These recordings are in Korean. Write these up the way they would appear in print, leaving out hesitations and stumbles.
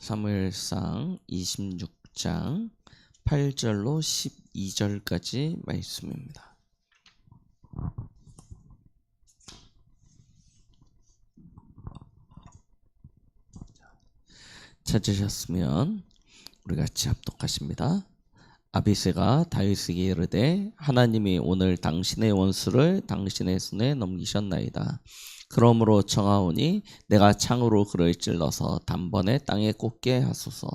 사무엘상 26장 8절로 12절까지 말씀입니다. 찾으셨으면 우리 같이 합독하십니다. 아비새가 다윗에게 이르되 하나님이 오늘 당신의 원수를 당신의 손에 넘기셨나이다. 그러므로 청하오니 내가 창으로 그를 찔러서 단번에 땅에 꽂게 하소서.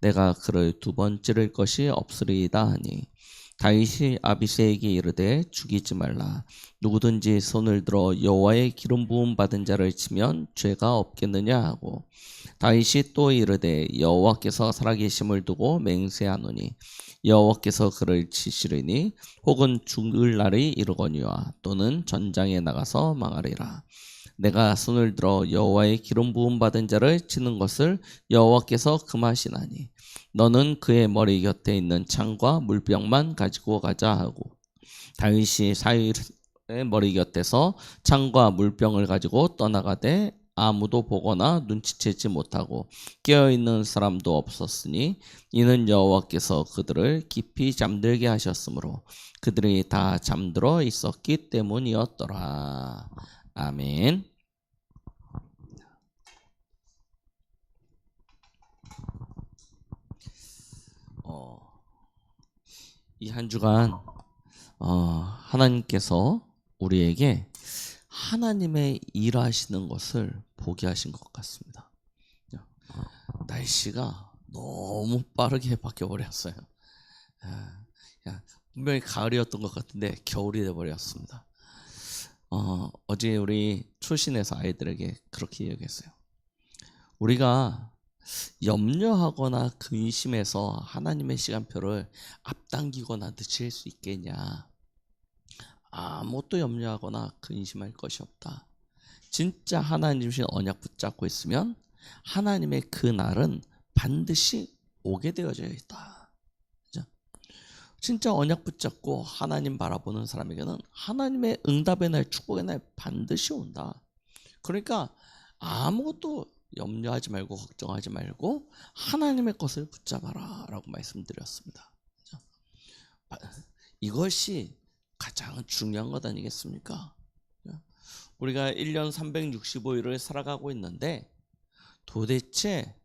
내가 그를 두 번 찌를 것이 없으리이다 하니 다윗이 아비새에게 이르되 죽이지 말라. 누구든지 손을 들어 여호와의 기름 부음 받은 자를 치면 죄가 없겠느냐 하고 다윗이 또 이르되 여호와께서 살아계심을 두고 맹세하노니 여호와께서 그를 치시리니 혹은 죽을 날이 이르거니와 또는 전장에 나가서 망하리라. 내가 손을 들어 여호와의 기름 부음 받은 자를 치는 것을 여호와께서 금하시나니 너는 그의 머리 곁에 있는 창과 물병만 가지고 가자 하고 다윗이 사울의 머리 곁에서 창과 물병을 가지고 떠나가되 아무도 보거나 눈치채지 못하고 깨어있는 사람도 없었으니 이는 여호와께서 그들을 깊이 잠들게 하셨으므로 그들이 다 잠들어 있었기 때문이었더라. 아멘. 이 한 주간 하나님께서 우리에게 하나님의 일하시는 것을 보게 하신 것 같습니다. 날씨가 너무 빠르게 바뀌어버렸어요. 분명히 가을이었던 것 같은데 겨울이 돼버렸습니다. 어제 우리 출신에서 아이들에게 그렇게 얘기했어요. 우리가 염려하거나 근심해서 하나님의 시간표를 앞당기거나 늦출 수 있겠냐? 아무것도 염려하거나 근심할 것이 없다. 진짜 하나님 주신 언약 붙잡고 있으면 하나님의 그 날은 반드시 오게 되어져 있다. 그죠? 진짜 언약 붙잡고 하나님 바라보는 사람에게는 하나님의 응답의 날, 축복의 날 반드시 온다. 그러니까 아무것도 염려하지 말고 걱정하지 말고 하나님의 것을 붙잡아라 라고 말씀드렸습니다. 그죠? 이것이 가장 중요한 것 아니겠습니까? 우리가 1년 365일을 살아가고 있는데 도대체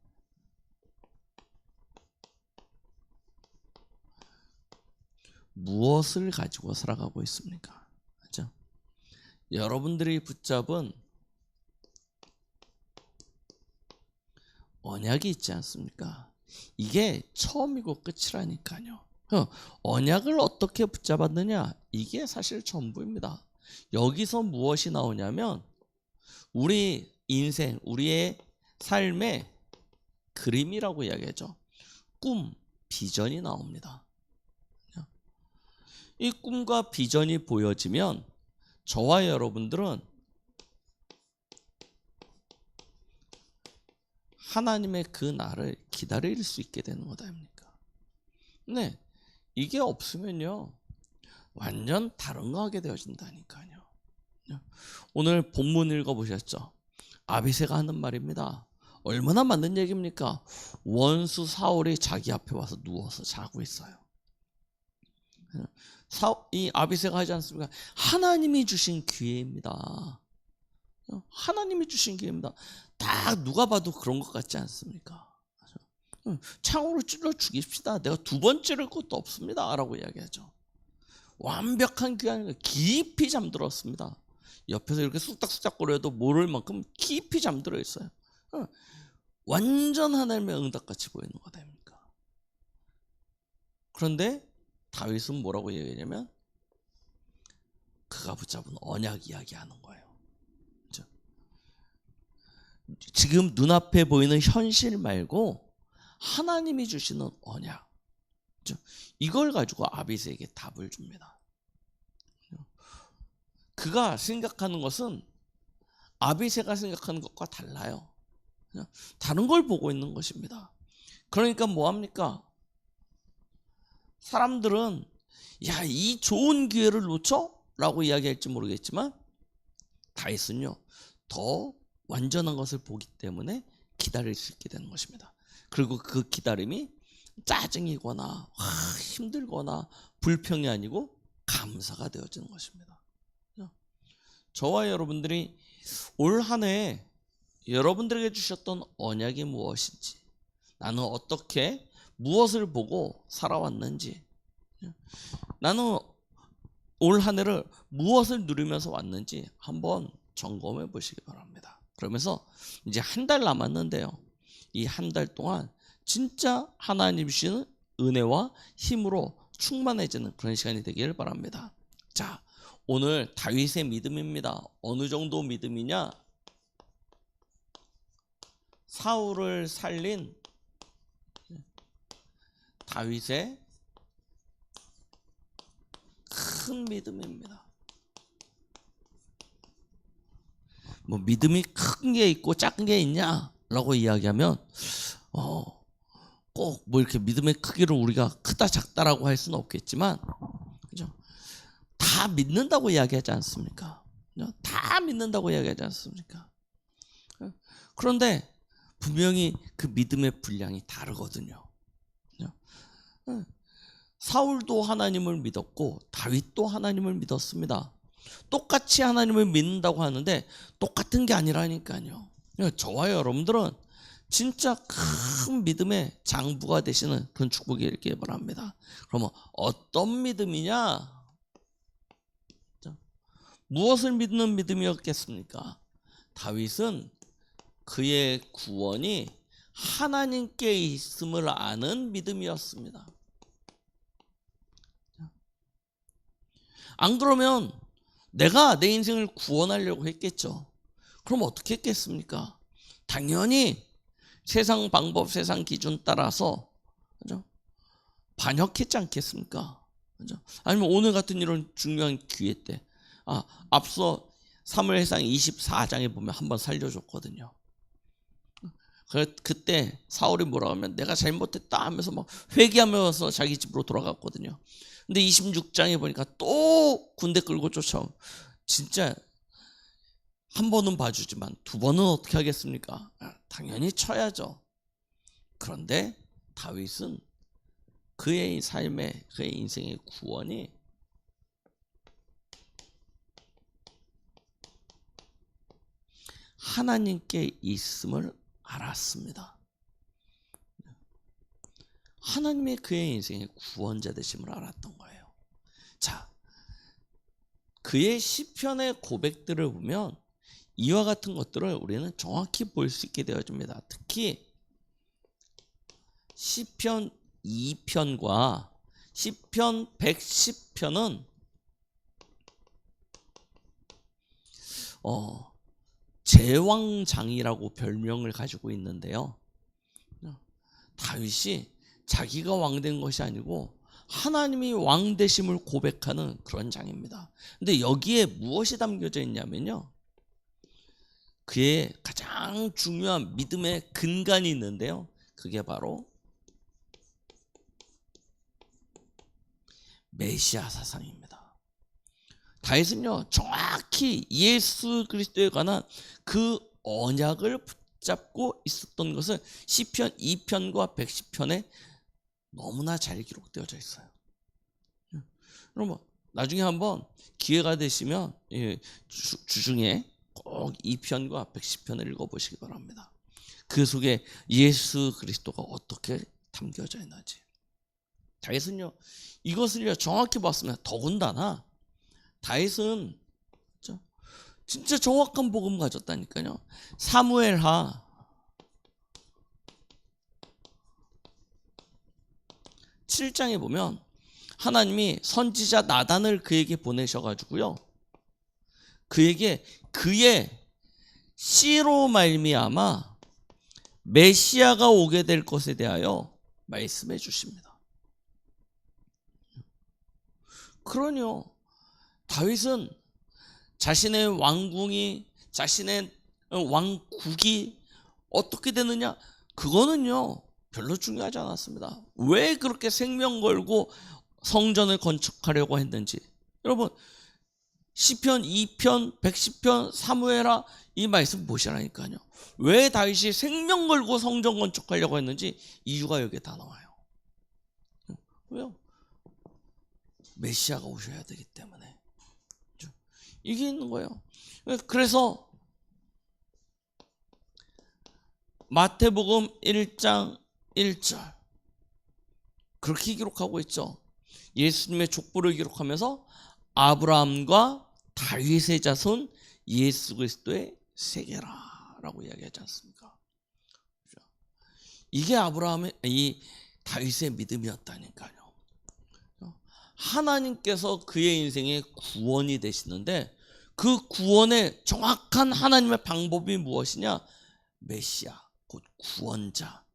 무엇을 가지고 살아가고 있습니까? 그렇죠? 여러분들이 붙잡은 언약이 있지 않습니까? 이게 처음이고 끝이라니까요. 언약을 어떻게 붙잡았느냐? 이게 사실 전부입니다. 여기서 무엇이 나오냐면 우리 인생, 우리의 삶의 그림이라고 이야기하죠. 꿈, 비전이 나옵니다. 이 꿈과 비전이 보여지면 저와 여러분들은 하나님의 그 날을 기다릴 수 있게 되는 것 아닙니까? 네, 이게 없으면요 완전 다른 거 하게 되어진다니까요. 오늘 본문 읽어보셨죠? 아비새가 하는 말입니다. 얼마나 맞는 얘기입니까? 원수 사울이 자기 앞에 와서 누워서 자고 있어요. 이 아비새가 하지 않습니까? 하나님이 주신 기회입니다. 하나님이 주신 기회입니다. 딱 누가 봐도 그런 것 같지 않습니까? 창으로 찔러 죽입시다. 내가 두 번 찌를 것도 없습니다 라고 이야기하죠. 완벽한 기회니까 깊이 잠들었습니다. 옆에서 이렇게 쑥닥쑥닥거려도 모를 만큼 깊이 잠들어 있어요. 완전 하나님의 응답같이 보이는 것 아닙니까? 그런데 다윗은 뭐라고 얘기하냐면 그가 붙잡은 언약 이야기하는 거예요. 그렇죠? 지금 눈앞에 보이는 현실 말고 하나님이 주시는 언약, 그렇죠? 이걸 가지고 아비새에게 답을 줍니다. 그가 생각하는 것은 아비새가 생각하는 것과 달라요. 다른 걸 보고 있는 것입니다. 그러니까 뭐합니까? 사람들은 야, 이 좋은 기회를 놓쳐? 라고 이야기할지 모르겠지만 다윗은요 더 완전한 것을 보기 때문에 기다릴 수 있게 되는 것입니다. 그리고 그 기다림이 짜증이거나 힘들거나 불평이 아니고 감사가 되어지는 것입니다. 저와 여러분들이 올 한 해 여러분들에게 주셨던 언약이 무엇인지, 나는 어떻게 무엇을 보고 살아왔는지, 나는 올 한 해를 무엇을 누리면서 왔는지 한번 점검해 보시기 바랍니다. 그러면서 이제 한 달 남았는데요, 이 한 달 동안 진짜 하나님 주시는 은혜와 힘으로 충만해지는 그런 시간이 되기를 바랍니다. 자, 오늘 다윗의 믿음입니다. 어느 정도 믿음이냐? 사울을 살린 다윗의 큰 믿음입니다. 뭐 믿음이 큰 게 있고 작은 게 있냐라고 이야기하면 꼭 뭐 이렇게 믿음의 크기를 우리가 크다 작다라고 할 수는 없겠지만, 그죠? 다 믿는다고 이야기하지 않습니까? 그죠? 다 믿는다고 이야기하지 않습니까? 그런데 분명히 그 믿음의 분량이 다르거든요. 그죠? 사울도 하나님을 믿었고 다윗도 하나님을 믿었습니다. 똑같이 하나님을 믿는다고 하는데 똑같은 게 아니라니까요. 저와 여러분들은 진짜 큰 믿음의 장부가 되시는 그런 축복이 있길 바랍니다. 그러면 어떤 믿음이냐? 무엇을 믿는 믿음이었겠습니까? 다윗은 그의 구원이 하나님께 있음을 아는 믿음이었습니다. 안 그러면 내가 내 인생을 구원하려고 했겠죠. 그럼 어떻게 했겠습니까? 당연히 세상 방법, 세상 기준 따라서, 그죠? 반역했지 않겠습니까? 그죠? 아니면 오늘 같은 이런 중요한 기회 때, 앞서 사무엘상 24장에 보면 한번 살려줬거든요. 그때 사울이 뭐라고 하면 내가 잘못했다 하면서 막 회개하면서 자기 집으로 돌아갔거든요. 근데 26장에 보니까 또 군대 끌고 쫓아오. 진짜 한 번은 봐주지만 두 번은 어떻게 하겠습니까? 당연히 쳐야죠. 그런데 다윗은 그의 삶의, 그의 인생의 구원이 하나님께 있음을 알았습니다. 하나님의 그의 인생의 구원자 되심을 알았던 거예요. 자, 그의 시편의 고백들을 보면 이와 같은 것들을 우리는 정확히 볼 수 있게 되어집니다. 특히 시편 2편과 시편 110편은 제왕장이라고 별명을 가지고 있는데요, 다윗이 자기가 왕된 것이 아니고 하나님이 왕되심을 고백하는 그런 장입니다. 근데 여기에 무엇이 담겨져 있냐면요, 그의 가장 중요한 믿음의 근간이 있는데요, 그게 바로 메시아 사상입니다. 다윗은요, 정확히 예수 그리스도에 관한 그 언약을 붙잡고 있었던 것은 시편 2편과 110편에 너무나 잘 기록되어져 있어요. 여러분, 나중에 한번 기회가 되시면 주중에 꼭 2편과 110편을 읽어보시기 바랍니다. 그 속에 예수 그리스도가 어떻게 담겨져 있는지. 다윗은요, 이것을 정확히 봤으면, 더군다나 다윗은 진짜 정확한 복음 가졌다니까요. 사무엘하 7장에 보면 하나님이 선지자 나단을 그에게 보내셔가지고요, 그에게 그의 씨로 말미암아 메시아가 오게 될 것에 대하여 말씀해 주십니다. 그러니요, 다윗은 자신의 왕궁이, 자신의 왕국이 어떻게 되느냐, 그거는요 별로 중요하지 않았습니다. 왜 그렇게 생명 걸고 성전을 건축하려고 했는지. 여러분, 시편 2편, 110편, 사무엘하 이 말씀 보시라니까요. 왜 다윗이 생명 걸고 성전 건축하려고 했는지 이유가 여기에 다 나와요. 왜요? 메시아가 오셔야 되기 때문에. 이게 있는 거예요. 그래서 마태복음 1장 1절 그렇게 기록하고 있죠. 예수님의 족보를 기록하면서 아브라함과 다윗의 자손 예수 그리스도의 세계라라고 이야기하지 않습니까? 이게 아브라함의 이 다윗의 믿음이었다니까요. 하나님께서 그의 인생의 구원이 되시는데 그 구원의 정확한 하나님의 방법이 무엇이냐? 메시아, 곧 구원자,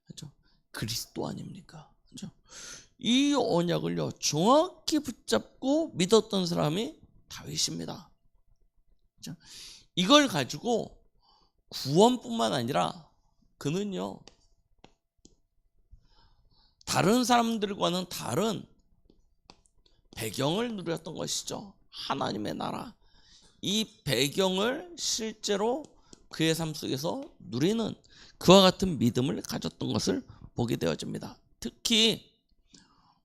그렇죠? 그리스도 아닙니까? 그렇죠? 이 언약을요 정확히 붙잡고 믿었던 사람이 다윗입니다. 그렇죠? 이걸 가지고 구원뿐만 아니라 그는요 다른 사람들과는 다른 배경을 누렸던 것이죠. 하나님의 나라. 이 배경을 실제로 그의 삶 속에서 누리는 그와 같은 믿음을 가졌던 것을 보게 되어집니다. 특히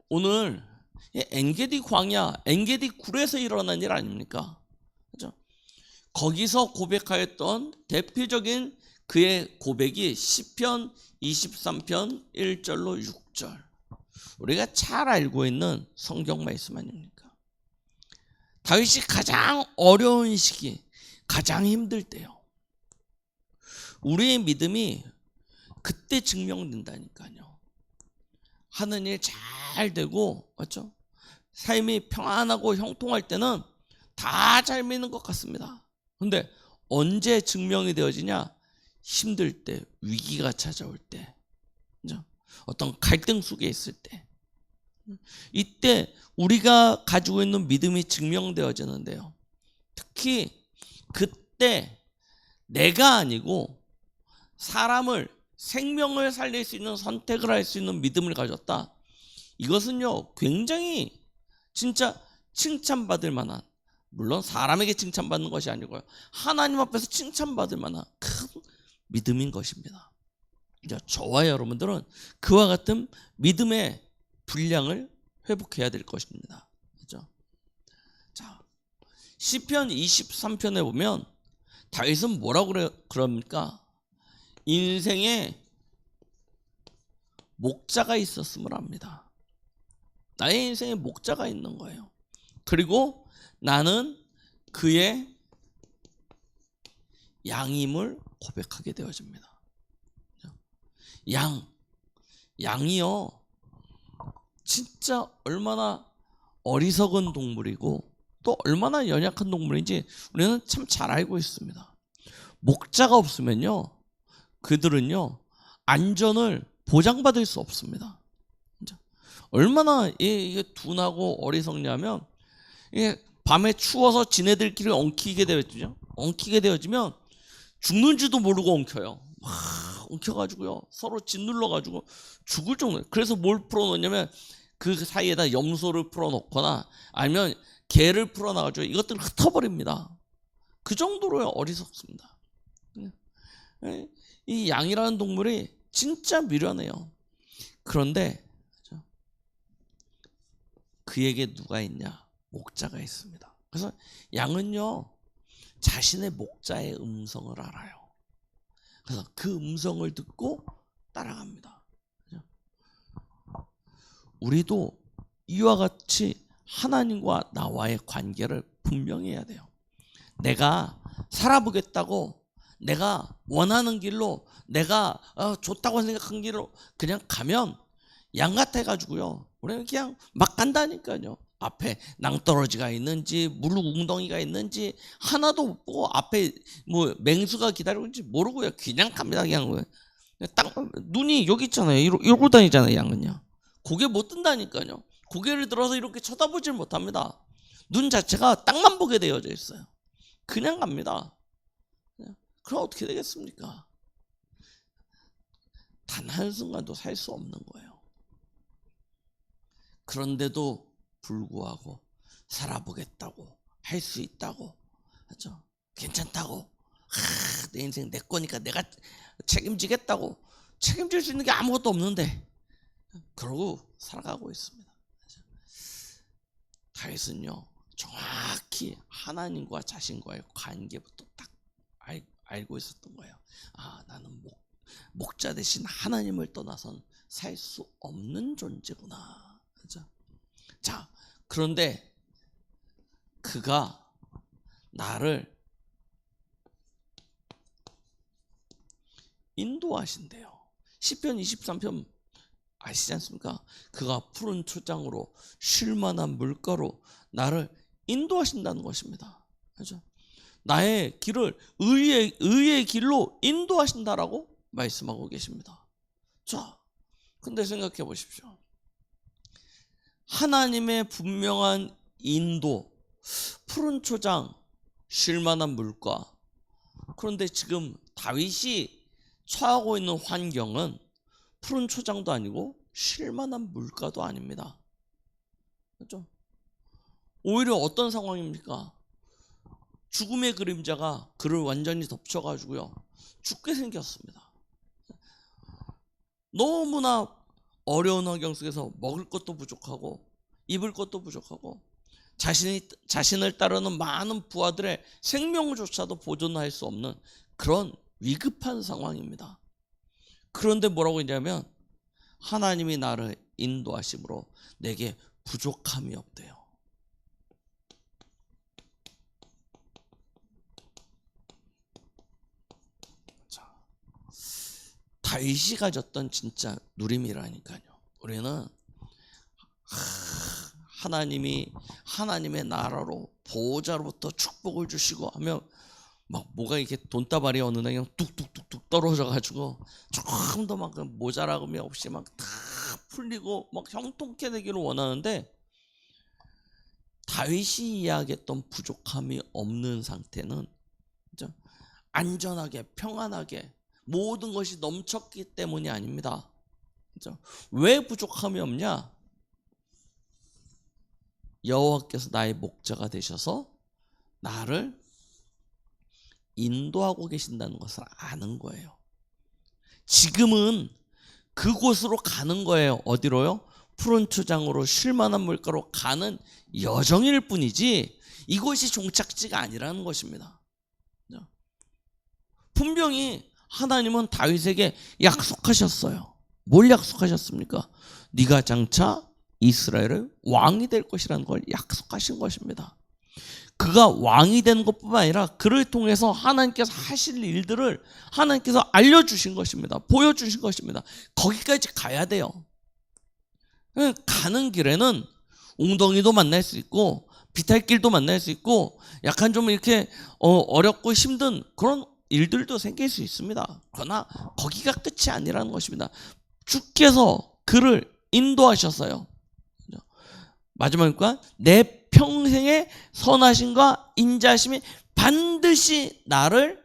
오늘 엔게디 광야, 엔게디 굴에서 일어난 일 아닙니까? 그렇죠? 거기서 고백하였던 대표적인 그의 고백이 시편 23편 1절로 6절. 우리가 잘 알고 있는 성경 말씀 아닙니까? 다윗이 가장 어려운 시기, 가장 힘들 때요. 우리의 믿음이 그때 증명된다니까요. 하는 일 잘 되고, 맞죠? 삶이 평안하고 형통할 때는 다 잘 믿는 것 같습니다. 근데 언제 증명이 되어지냐? 힘들 때, 위기가 찾아올 때, 그죠? 어떤 갈등 속에 있을 때, 이때 우리가 가지고 있는 믿음이 증명되어지는데요. 특히 그때 내가 아니고 사람을, 생명을 살릴 수 있는 선택을 할 수 있는 믿음을 가졌다. 이것은요 굉장히 진짜 칭찬받을 만한, 물론 사람에게 칭찬받는 것이 아니고요 하나님 앞에서 칭찬받을 만한 큰 믿음인 것입니다. 저와 여러분들은 그와 같은 믿음의 분량을 회복해야 될 것입니다. 그렇죠? 자, 시편 23편에 보면 다윗은 뭐라고 그럽니까? 인생에 목자가 있었음을 합니다. 나의 인생에 목자가 있는 거예요. 그리고 나는 그의 양임을 고백하게 되어집니다. 양이요 진짜 얼마나 어리석은 동물이고 또 얼마나 연약한 동물인지 우리는 참 잘 알고 있습니다. 목자가 없으면요 그들은요 안전을 보장받을 수 없습니다. 얼마나 이게 둔하고 어리석냐면 이게 밤에 추워서 지네들끼리 엉키게 되어지면 죽는 줄도 모르고 엉켜요. 막 엉켜가지고요 서로 짓눌러가지고 죽을 정도예요. 그래서 뭘 풀어놓냐면 그 사이에다 염소를 풀어놓거나 아니면 개를 풀어놔가지고 이것들을 흩어버립니다. 그 정도로 어리석습니다. 이 양이라는 동물이 진짜 미련해요. 그런데 그에게 누가 있냐? 목자가 있습니다. 그래서 양은요 자신의 목자의 음성을 알아요. 그래서 그 음성을 듣고 따라갑니다. 우리도 이와 같이 하나님과 나와의 관계를 분명히 해야 돼요. 내가 살아보겠다고 내가 원하는 길로 내가 좋다고 생각한 길로 그냥 가면 양 같아가지고요 우리는 그냥 막 간다니까요. 앞에 낭떠러지가 있는지 물웅덩이가 있는지 하나도 못 보고 앞에 뭐 맹수가 기다리고 있는지 모르고요 그냥 갑니다. 그냥 딱 눈이 여기 있잖아요. 이러고 다니잖아요. 양은요 고개 못 든다니까요. 고개를 들어서 이렇게 쳐다보질 못합니다. 눈 자체가 땅만 보게 되어져 있어요. 그냥 갑니다. 그럼 어떻게 되겠습니까? 단 한순간도 살 수 없는 거예요. 그런데도 불구하고 살아보겠다고 할 수 있다고, 그렇죠? 괜찮다고, 내 인생 내 거니까 내가 책임지겠다고, 책임질 수 있는 게 아무것도 없는데 그러고 살아가고 있습니다. 다윗은요 정확히 하나님과 자신과의 관계부터 딱 알고 있었던 거예요. 아, 나는 목자 대신 하나님을 떠나선 살 수 없는 존재구나. 그렇죠? 자, 그런데 그가 나를 인도하신대요. 시편 23편 아시지 않습니까? 그가 푸른 초장으로 쉴만한 물가로 나를 인도하신다는 것입니다. 그렇죠? 나의 길을 의의 길로 인도하신다라고 말씀하고 계십니다. 자, 근데 생각해 보십시오. 하나님의 분명한 인도, 푸른 초장, 쉴만한 물가. 그런데 지금 다윗이 처하고 있는 환경은 푸른 초장도 아니고 쉴만한 물가도 아닙니다. 그렇죠? 오히려 어떤 상황입니까? 죽음의 그림자가 그를 완전히 덮쳐가지고요 죽게 생겼습니다. 너무나 어려운 환경 속에서 먹을 것도 부족하고 입을 것도 부족하고 자신을 따르는 많은 부하들의 생명조차도 보존할 수 없는 그런 위급한 상황입니다. 그런데 뭐라고 했냐면 하나님이 나를 인도하심으로 내게 부족함이 없대요. 자, 다윗이 가졌던 진짜 누림이라니까요. 우리는 하나님의 나라로 보호자로부터 축복을 주시고 하면 막 뭐가 이렇게 돈다발이 어느 날 그냥 뚝뚝뚝뚝 떨어져가지고 조금 더 막 모자라금이 없이 막 다 풀리고 막 형통케 되기를 원하는데, 다윗이 이야기했던 부족함이 없는 상태는 그죠? 안전하게 평안하게 모든 것이 넘쳤기 때문이 아닙니다. 그죠? 왜 부족함이 없냐? 여호와께서 나의 목자가 되셔서 나를 인도하고 계신다는 것을 아는 거예요. 지금은 그곳으로 가는 거예요. 어디로요? 푸른 초장으로 쉴만한 물가로 가는 여정일 뿐이지 이곳이 종착지가 아니라는 것입니다. 분명히 하나님은 다윗에게 약속하셨어요. 뭘 약속하셨습니까? 네가 장차 이스라엘의 왕이 될 것이라는 걸 약속하신 것입니다. 그가 왕이 되는 것뿐만 아니라 그를 통해서 하나님께서 하실 일들을 하나님께서 알려주신 것입니다. 보여주신 것입니다. 거기까지 가야 돼요. 가는 길에는 웅덩이도 만날 수 있고 비탈길도 만날 수 있고 약간 좀 이렇게 어렵고 힘든 그런 일들도 생길 수 있습니다. 그러나 거기가 끝이 아니라는 것입니다. 주께서 그를 인도하셨어요. 마지막과 내 평생의 선하심과 인자하심이 반드시 나를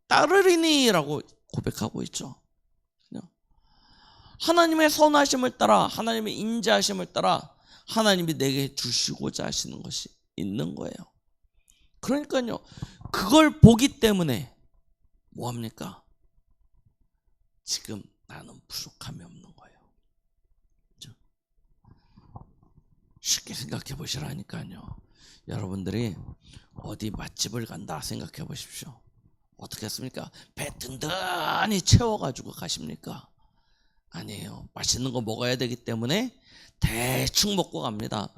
따르리니 라고 고백하고 있죠. 하나님의 선하심을 따라 하나님의 인자하심을 따라 하나님이 내게 주시고자 하시는 것이 있는 거예요. 그러니까요 그걸 보기 때문에 뭐합니까? 지금 나는 부족함이 없는 거예요. 쉽게 생각해 보시라니까요. 여러분들이 어디 맛집을 간다 생각해 보십시오. 어떻게 했습니까? 배 든든히 채워가지고 가십니까? 아니에요. 맛있는 거 먹어야 되기 때문에 대충 먹고 갑니다.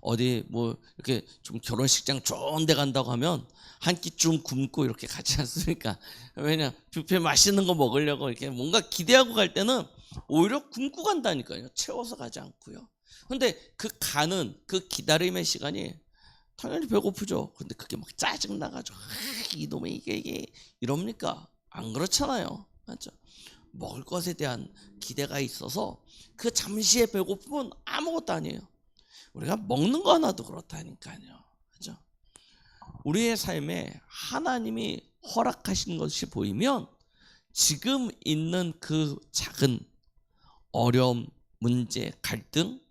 어디 뭐 이렇게 좀 결혼식장 좋은 데 간다고 하면 한 끼쯤 굶고 이렇게 가지 않습니까? 왜냐 뷔페 맛있는 거 먹으려고 이렇게 뭔가 기대하고 갈 때는 오히려 굶고 간다니까요. 채워서 가지 않고요. 근데 그 가는 그 기다림의 시간이 당연히 배고프죠. 근데 그게 막 짜증 나가지고 이놈의 이게 이럽니까? 안 그렇잖아요. 맞죠? 먹을 것에 대한 기대가 있어서 그 잠시의 배고픔은 아무것도 아니에요. 우리가 먹는 거 하나도 그렇다니까요. 그죠? 우리의 삶에 하나님이 허락하신 것이 보이면 지금 있는 그 작은 어려움, 문제, 갈등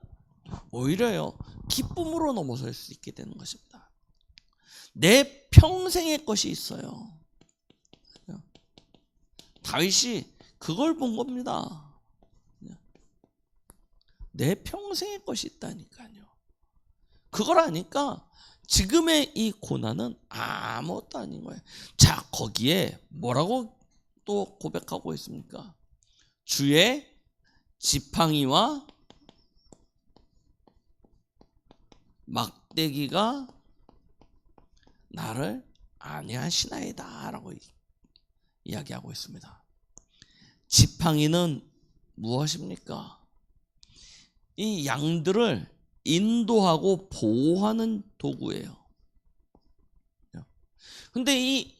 오히려요 기쁨으로 넘어설 수 있게 되는 것입니다. 내 평생의 것이 있어요. 다윗이 그걸 본 겁니다. 내 평생의 것이 있다니까요. 그걸 아니까 지금의 이 고난은 아무것도 아닌 거예요. 자, 거기에 뭐라고 또 고백하고 있습니까? 주의 지팡이와 막대기가 나를 안위하시나이다 라고 이야기하고 있습니다. 지팡이는 무엇입니까? 이 양들을 인도하고 보호하는 도구예요. 근데 이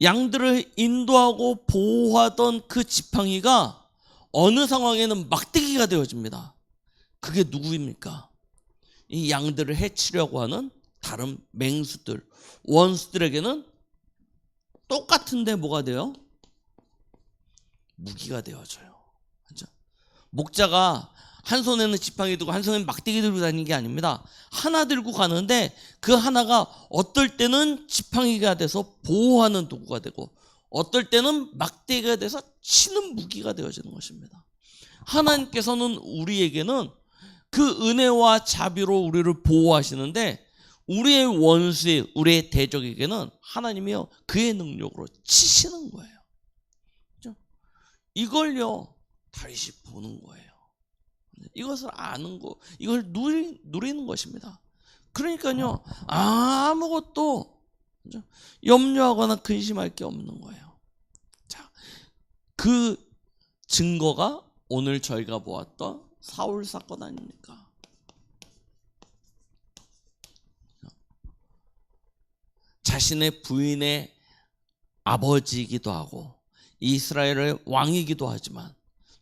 양들을 인도하고 보호하던 그 지팡이가 어느 상황에는 막대기가 되어집니다. 그게 누구입니까? 이 양들을 해치려고 하는 다른 맹수들, 원수들에게는 똑같은데 뭐가 돼요? 무기가 되어져요. 그렇죠? 목자가 한 손에는 지팡이 들고 한 손에는 막대기 들고 다니는 게 아닙니다. 하나 들고 가는데 그 하나가 어떨 때는 지팡이가 돼서 보호하는 도구가 되고 어떨 때는 막대기가 돼서 치는 무기가 되어지는 것입니다. 하나님께서는 우리에게는 그 은혜와 자비로 우리를 보호하시는데 우리의 원수의 우리의 대적에게는 하나님이요 그의 능력으로 치시는 거예요. 그렇죠? 이걸요 다윗이 보는 거예요. 이것을 아는 거, 이걸 누리는 것입니다. 그러니까요 아무것도 염려하거나 근심할 게 없는 거예요. 자, 그 증거가 오늘 저희가 보았던 사울 사건 아닙니까? 자신의 부인의 아버지이기도 하고 이스라엘의 왕이기도 하지만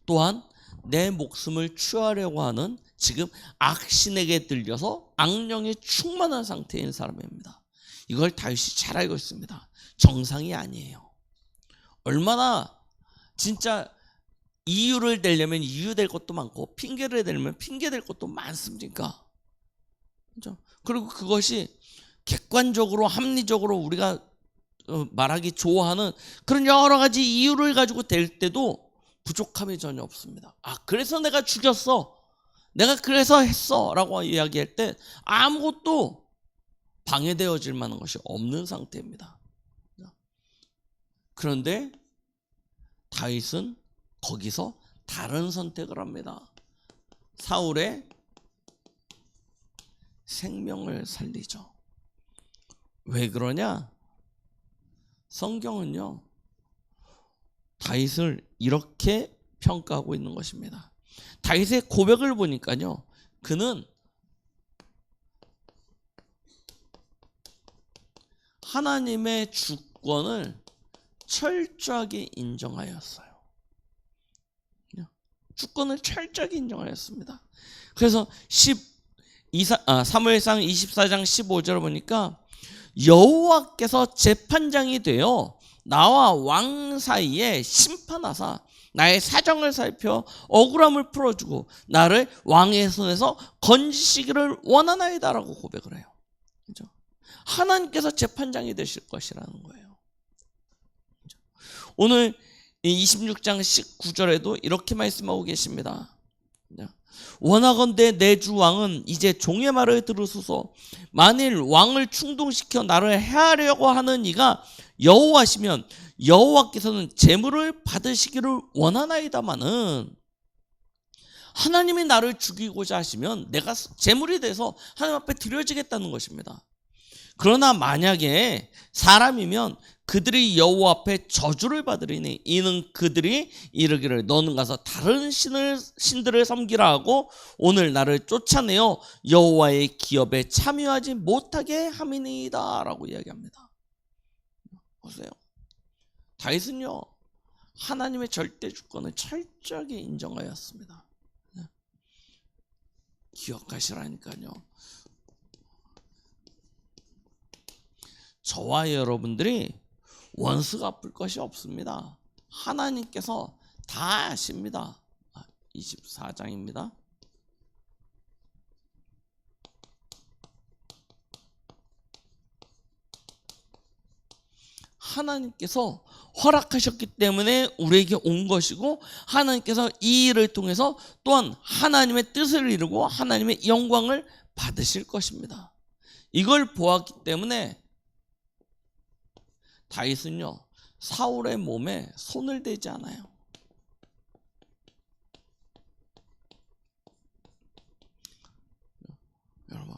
또한 내 목숨을 취하려고 하는 지금 악신에게 들려서 악령이 충만한 상태인 사람입니다. 이걸 다윗이 잘 알고 있습니다. 정상이 아니에요. 얼마나 진짜 이유를 대려면 이유될 것도 많고 핑계를 대려면 핑계될 것도 많습니까? 그렇죠? 그리고 그것이 객관적으로 합리적으로 우리가 말하기 좋아하는 그런 여러 가지 이유를 가지고 될 때도 부족함이 전혀 없습니다. 아, 그래서 내가 죽였어. 내가 그래서 했어. 라고 이야기할 때 아무것도 방해되어질 만한 것이 없는 상태입니다. 그런데 다윗은 거기서 다른 선택을 합니다. 사울의 생명을 살리죠. 왜 그러냐? 성경은요 다윗을 이렇게 평가하고 있는 것입니다. 다윗의 고백을 보니까요 그는 하나님의 주권을 철저하게 인정하였어요. 주권을 철저하게 인정하였습니다. 그래서 사무엘상 24장 15절을 보니까 여호와께서 재판장이 되어 나와 왕 사이에 심판하사 나의 사정을 살펴 억울함을 풀어주고 나를 왕의 손에서 건지시기를 원하나이다 라고 고백을 해요. 그렇죠? 하나님께서 재판장이 되실 것이라는 거예요. 그렇죠? 오늘 26장 19절에도 이렇게 말씀하고 계십니다. 원하건대 내 주 왕은 이제 종의 말을 들으소서. 만일 왕을 충동시켜 나를 해하려고 하는 이가 여호와시면 여호와께서는 재물을 받으시기를 원하나이다마는 하나님이 나를 죽이고자 하시면 내가 재물이 돼서 하나님 앞에 드려지겠다는 것입니다. 그러나 만약에 사람이면 그들이 여호와 앞에 저주를 받으리니 이는 그들이 이르기를 너는 가서 다른 신들을 섬기라 하고 오늘 나를 쫓아내어 여호와의 기업에 참여하지 못하게 함이니이다 라고 이야기합니다. 보세요. 다윗은요 하나님의 절대 주권을 철저하게 인정하였습니다. 기억하시라니까요. 저와 여러분들이 원수 갚을 것이 없습니다. 하나님께서 다 아십니다. 24장입니다. 하나님께서 허락하셨기 때문에 우리에게 온 것이고, 하나님께서 이 일을 통해서 또한 하나님의 뜻을 이루고 하나님의 영광을 받으실 것입니다. 이걸 보았기 때문에 다윗은요, 사울의 몸에 손을 대지 않아요. 여러분,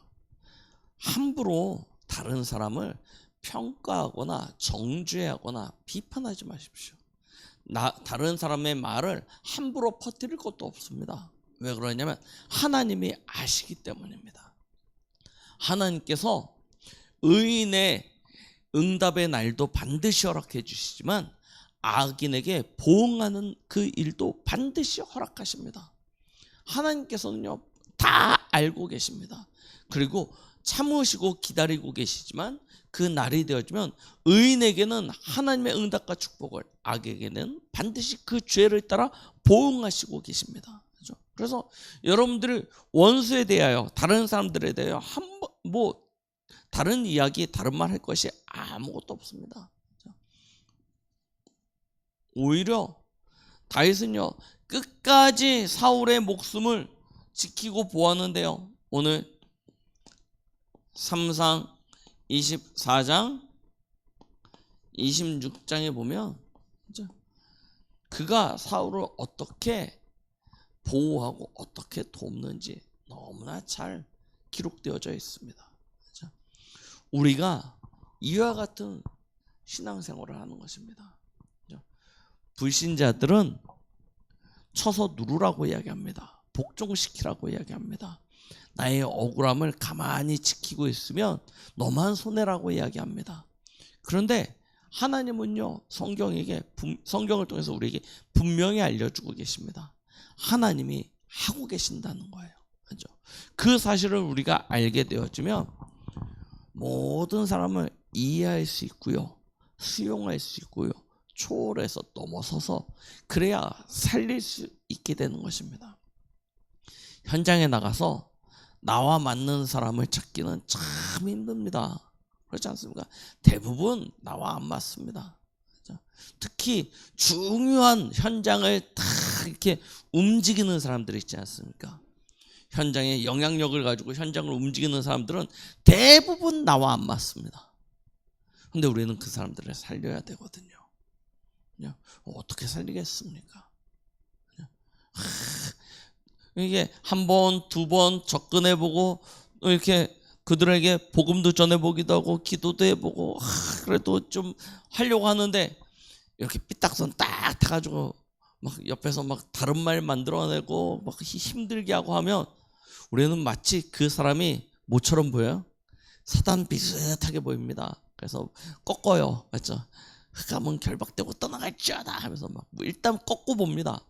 함부로 다른 사람을 평가하거나 정죄하거나 비판하지 마십시오. 다른 사람의 말을 함부로 퍼뜨릴 것도 없습니다. 왜 그러냐면 하나님이 아시기 때문입니다. 하나님께서 의인의 응답의 날도 반드시 허락해 주시지만 악인에게 보응하는 그 일도 반드시 허락하십니다. 하나님께서는요, 다 알고 계십니다. 그리고 참으시고 기다리고 계시지만 그 날이 되어지면 의인에게는 하나님의 응답과 축복을, 악에게는 반드시 그 죄를 따라 보응하시고 계십니다. 그렇죠? 그래서 여러분들이 원수에 대하여, 다른 사람들에 대하여 다른 이야기, 다른 말 할 것이 아무것도 없습니다. 그렇죠? 오히려 다윗은요, 끝까지 사울의 목숨을 지키고 보았는데요, 오늘 3상 24장 26장에 보면 그가 사울을 어떻게 보호하고 어떻게 돕는지 너무나 잘 기록되어져 있습니다. 우리가 이와 같은 신앙생활을 하는 것입니다. 불신자들은 쳐서 누르라고 이야기합니다. 복종시키라고 이야기합니다. 나의 억울함을 가만히 지키고 있으면 너만 손해라고 이야기합니다. 그런데 하나님은요, 성경을 통해서 우리에게 분명히 알려주고 계십니다. 하나님이 하고 계신다는 거예요. 그렇죠? 그 사실을 우리가 알게 되어지면 모든 사람을 이해할 수 있고요, 수용할 수 있고요, 초월해서 넘어서서 그래야 살릴 수 있게 되는 것입니다. 현장에 나가서 나와 맞는 사람을 찾기는 참 힘듭니다. 그렇지 않습니까? 대부분 나와 안 맞습니다. 특히 중요한 현장을 다 이렇게 움직이는 사람들이 있지 않습니까? 현장에 영향력을 가지고 현장을 움직이는 사람들은 대부분 나와 안 맞습니다. 근데 우리는 그 사람들을 살려야 되거든요. 어떻게 살리겠습니까? 이게 한 번, 두 번 접근해보고 이렇게 그들에게 복음도 전해보기도 하고 기도도 해보고 그래도 좀 하려고 하는데 이렇게 삐딱선 딱 타가지고 막 옆에서 막 다른 말 만들어내고 막 힘들게 하고 하면 우리는 마치 그 사람이 뭐처럼 보여요? 사단 비슷하게 보입니다. 그래서 꺾어요. 맞죠? 흑암은 결박되고 떠나갈지어다 하면서 막 일단 꺾고 봅니다.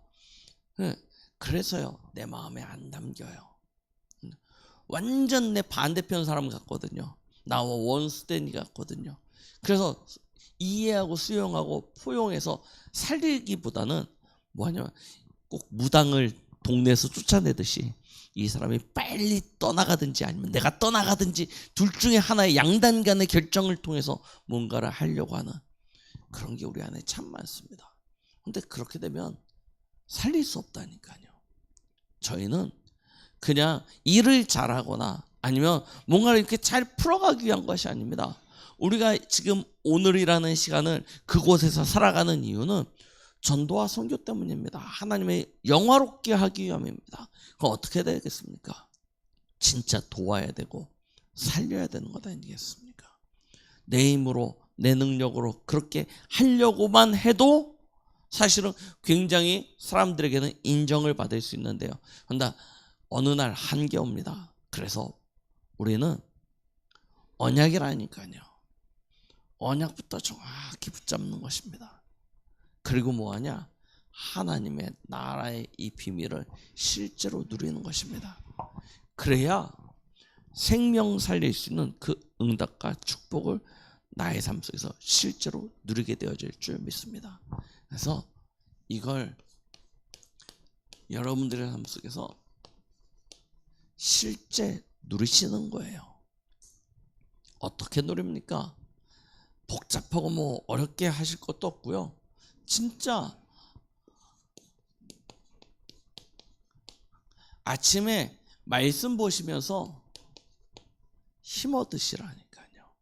그래서요, 내 마음에 안 담겨요. 완전 내 반대편 사람 같거든요. 나와 원수된 이 같거든요. 그래서 이해하고 수용하고 포용해서 살리기보다는 뭐하냐면 꼭 무당을 동네에서 쫓아내듯이 이 사람이 빨리 떠나가든지 아니면 내가 떠나가든지 둘 중에 하나의 양단 간의 결정을 통해서 뭔가를 하려고 하는 그런 게 우리 안에 참 많습니다. 근데 그렇게 되면 살릴 수 없다니까요. 저희는 그냥 일을 잘하거나 아니면 뭔가를 이렇게 잘 풀어가기 위한 것이 아닙니다. 우리가 지금 오늘이라는 시간을 그곳에서 살아가는 이유는 전도와 선교 때문입니다. 하나님의 영화롭게 하기 위함입니다. 그럼 어떻게 되겠습니까? 진짜 도와야 되고 살려야 되는 것 아니겠습니까? 내 힘으로 내 능력으로 그렇게 하려고만 해도 사실은 굉장히 사람들에게는 인정을 받을 수 있는데요. 그런데 어느 날 한계 옵니다. 그래서 우리는 언약이라니까요. 언약부터 정확히 붙잡는 것입니다. 그리고 뭐하냐? 하나님의 나라의 이 비밀을 실제로 누리는 것입니다. 그래야 생명 살릴 수 있는 그 응답과 축복을 나의 삶 속에서 실제로 누리게 되어질 줄 믿습니다. 그래서 이걸 여러분들의 삶 속에서 실제 누리시는 거예요. 어떻게 누립니까? 복잡하고 뭐 어렵게 하실 것도 없고요. 진짜 아침에 말씀 보시면서 힘 얻으시라니까요.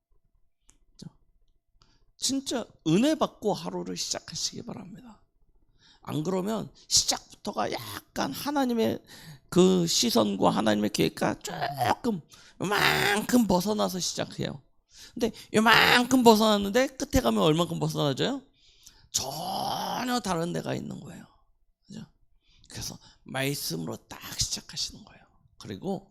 진짜 은혜 받고 하루를 시작하시기 바랍니다. 안 그러면 시작부터가 약간 하나님의 그 시선과 하나님의 계획과 조금 요만큼 벗어나서 시작해요. 근데 요만큼 벗어났는데 끝에 가면 얼만큼 벗어나져요? 전혀 다른 데가 있는 거예요. 그죠? 그래서 말씀으로 딱 시작하시는 거예요. 그리고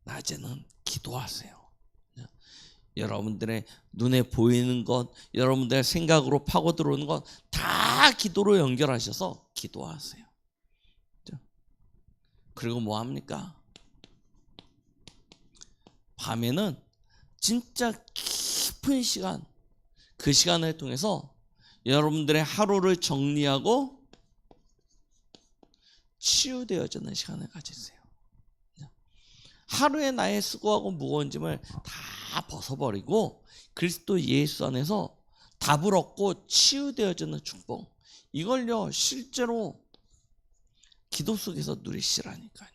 낮에는 기도하세요. 여러분들의 눈에 보이는 것, 여러분들의 생각으로 파고 들어오는 것 다 기도로 연결하셔서 기도하세요. 그리고 뭐 합니까? 밤에는 진짜 깊은 시간, 그 시간을 통해서 여러분들의 하루를 정리하고 치유되어지는 시간을 가지세요. 하루에 나의 수고하고 무거운 짐을 다 벗어버리고 그리스도 예수 안에서 답을 얻고 치유되어지는 축복, 이걸요 실제로 기도 속에서 누리시라니까요.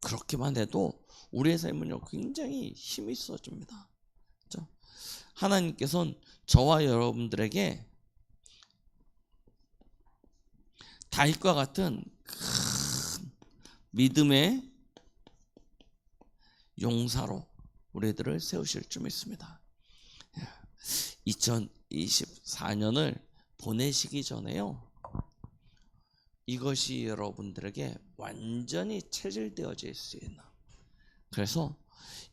그렇게만 해도 우리의 삶은요 굉장히 힘이 있어집니다. 그렇죠? 하나님께서는 저와 여러분들에게 다윗과 같은 큰 믿음의 용사로 우리들을 세우실 줄 믿습니다. 2024년을 보내시기 전에요, 이것이 여러분들에게 완전히 체질되어질 수 있는, 그래서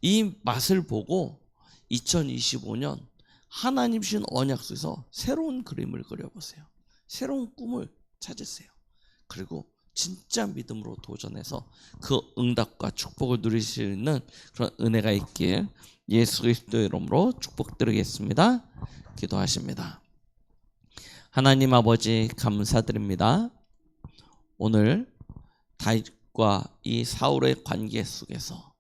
이 맛을 보고 2025년 하나님 주신 언약 속에서 새로운 그림을 그려보세요. 새로운 꿈을 찾으세요. 그리고 진짜 믿음으로 도전해서 그 응답과 축복을 누릴 수 있는 그런 은혜가 있길 예수 그리스도의 이름으로 축복드리겠습니다. 기도하십니다. 하나님 아버지 감사드립니다. 오늘 다윗과 이 사울의 관계 속에서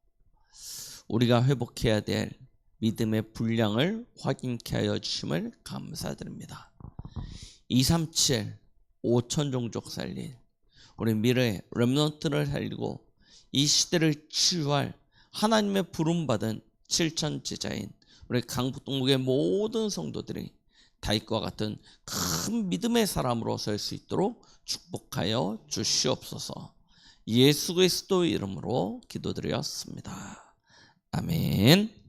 우리가 회복해야 될 믿음의 분량을 확인케 하여 주심을 감사드립니다. 237 5천 종족 살린 우리 미래의 렘넌트를 살리고 이 시대를 치유할 하나님의 부름받은 7천 제자인 우리 강북동국의 모든 성도들이 다윗과 같은 큰 믿음의 사람으로 설 수 있도록 축복하여 주시옵소서. 예수 그리스도의 이름으로 기도드렸습니다. 아멘.